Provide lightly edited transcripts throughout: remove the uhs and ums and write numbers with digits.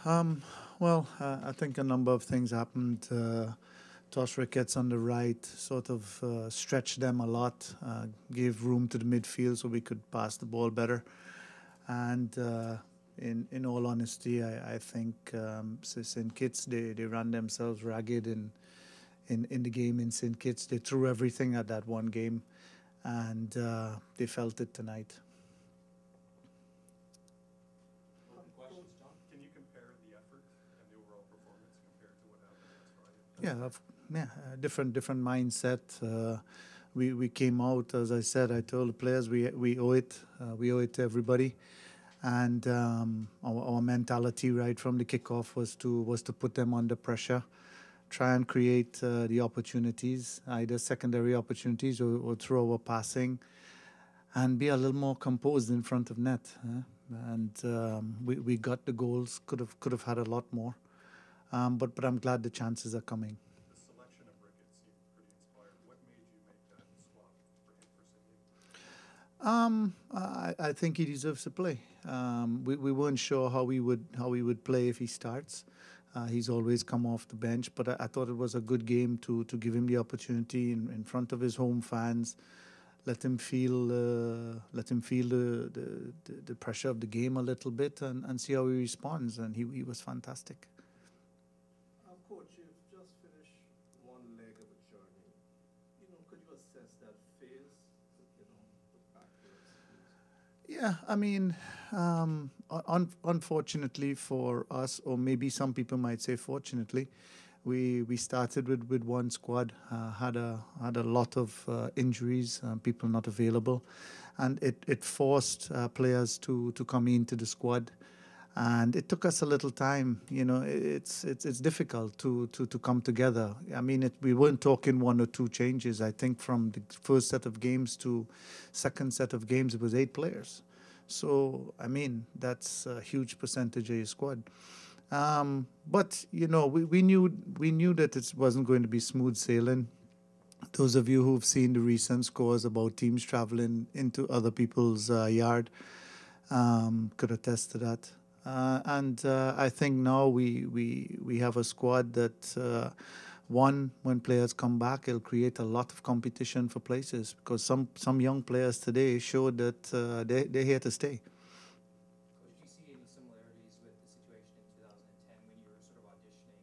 Um, I think a number of things happened. Toss Ricketts on the right sort of stretched them a lot, gave room to the midfield so we could pass the ball better. And in all honesty, I think St. Kitts, they ran themselves ragged in the game in St. Kitts. They threw everything at that one game, and they felt it tonight. Questions, John? Can you compare the effort and the overall performance compared to what happened last Friday? Different mindset. We came out, as I said. I told the players we owe it. We owe it to everybody, and our mentality right from the kickoff was to put them under pressure, try and create the opportunities, either secondary opportunities or through our passing, and be a little more composed in front of net. And we got the goals. Could have had a lot more, but I'm glad the chances are coming. The selection of Ricketts seemed pretty inspired. What made you make that swap for him for Sydney? I think he deserves to play. We weren't sure how he would play if he starts. He's always come off the bench, but I thought it was a good game to give him the opportunity in front of his home fans. Let him feel the pressure of the game a little bit and see how he responds. And he was fantastic. Coach, you've just finished one leg of a journey. Could you assess that phase? Backwards. Yeah, I mean, unfortunately for us, or maybe some people might say fortunately, we started with one squad, had a lot of injuries, people not available, and it forced players to come into the squad, and it took us a little time. It's difficult to come together. I mean, we weren't talking one or two changes. I think from the first set of games to second set of games, it was 8 players. So I mean, that's a huge percentage of your squad. But we knew that it wasn't going to be smooth sailing. Those of you who've seen the recent scores about teams traveling into other people's yard could attest to that. And I think now we have a squad that when players come back, it'll create a lot of competition for places, because some young players today showed that they're here to stay. Did you see any similarities with the situation in 2010 when you were sort of auditioning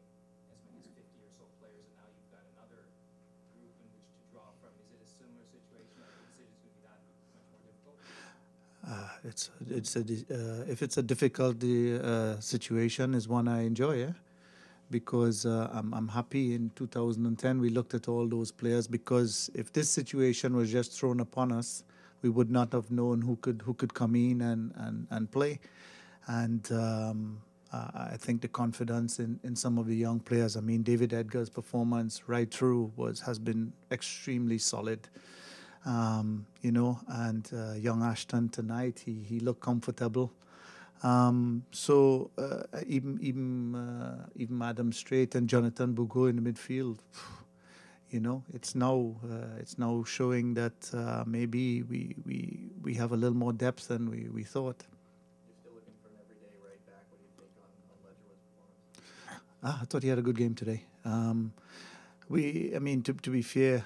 as many as 50 or so players, and now you've got another group in which to draw from? Is it a similar situation? Are the decisions going to be that much more difficult? If it's a difficult situation, is one I enjoy, yeah? Because I'm happy in 2010 we looked at all those players, because if this situation was just thrown upon us, we would not have known who could come in and play. And I think the confidence in some of the young players, I mean, David Edgar's performance right through has been extremely solid. And young Ashton tonight, he looked comfortable. So even Adam Strait and Jonathan Bourgault in the midfield, it's now showing that maybe we have a little more depth than we thought. You're still looking for an everyday right back. What do you think on Ledgerwood's performance? I thought he had a good game today. To be fair,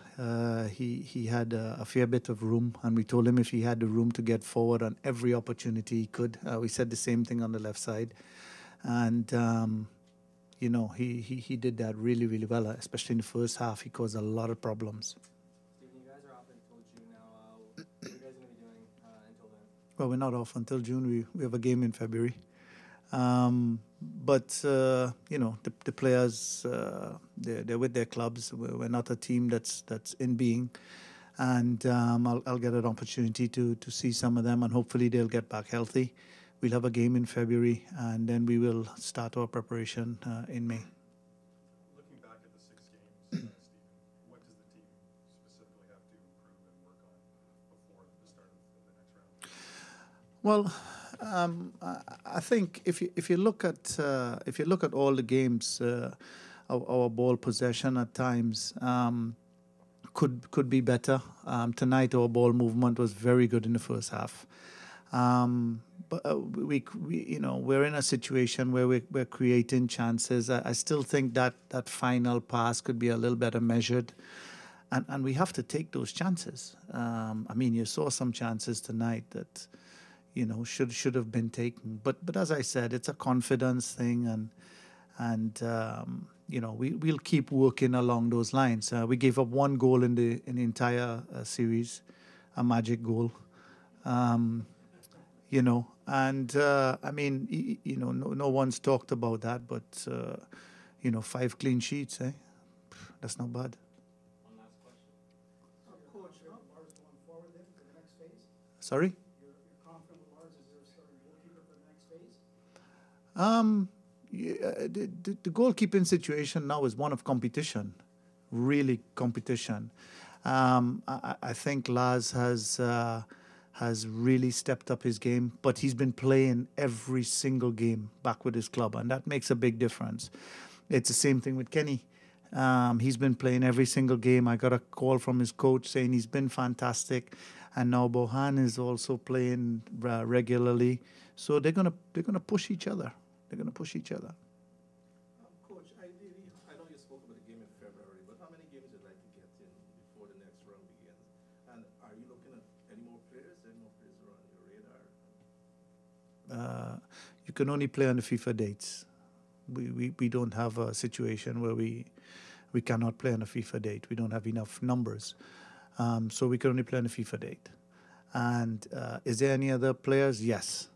he had a fair bit of room, and we told him if he had the room to get forward on every opportunity he could. We said the same thing on the left side, and he did that really, really well, especially in the first half. He caused a lot of problems. Stephen, you guys are off until June now. What are you guys going to be doing until then? Well, we're not off until June. We have a game in February. But the players, they're with their clubs. We're not a team that's in being, and I'll get an opportunity to see some of them, and hopefully they'll get back healthy. We'll have a game in February, and then we will start our preparation in May. Looking back at the 6 games, Stephen, what does the team specifically have to improve and work on before the start of the next round? Well, I think if you look at all the games, our ball possession at times could be better. Tonight our ball movement was very good in the first half. but you know, we're in a situation where we're creating chances. I still think that that final pass could be a little better measured, and we have to take those chances. I mean, you saw some chances tonight that, you know, should have been taken. But as I said, it's a confidence thing, and you know, we'll keep working along those lines. We gave up one goal in the entire series, a magic goal. You know, and I mean, you know, no one's talked about that, but you know, 5 clean sheets, eh? That's not bad. One last question. Coach, Lars going forward then for the next phase? Sorry? You're confident with Lars as their starting goalkeeper for the next phase? The goalkeeping situation now is one of competition, really competition. I think Lars has really stepped up his game, but he's been playing every single game back with his club, and that makes a big difference. It's the same thing with Kenny. He's been playing every single game. I got a call from his coach saying he's been fantastic, and now Bohan is also playing regularly. So they're gonna push each other. They're gonna push each other. Coach, ideally, I know you spoke about the game in February, but how many games would you like to get in before the next round begins? And are you looking at any more players? Any more players are on your radar? You can only play on the FIFA dates. We don't have a situation where we cannot play on a FIFA date. We don't have enough numbers. So we can only play on a FIFA date. And is there any other players? Yes.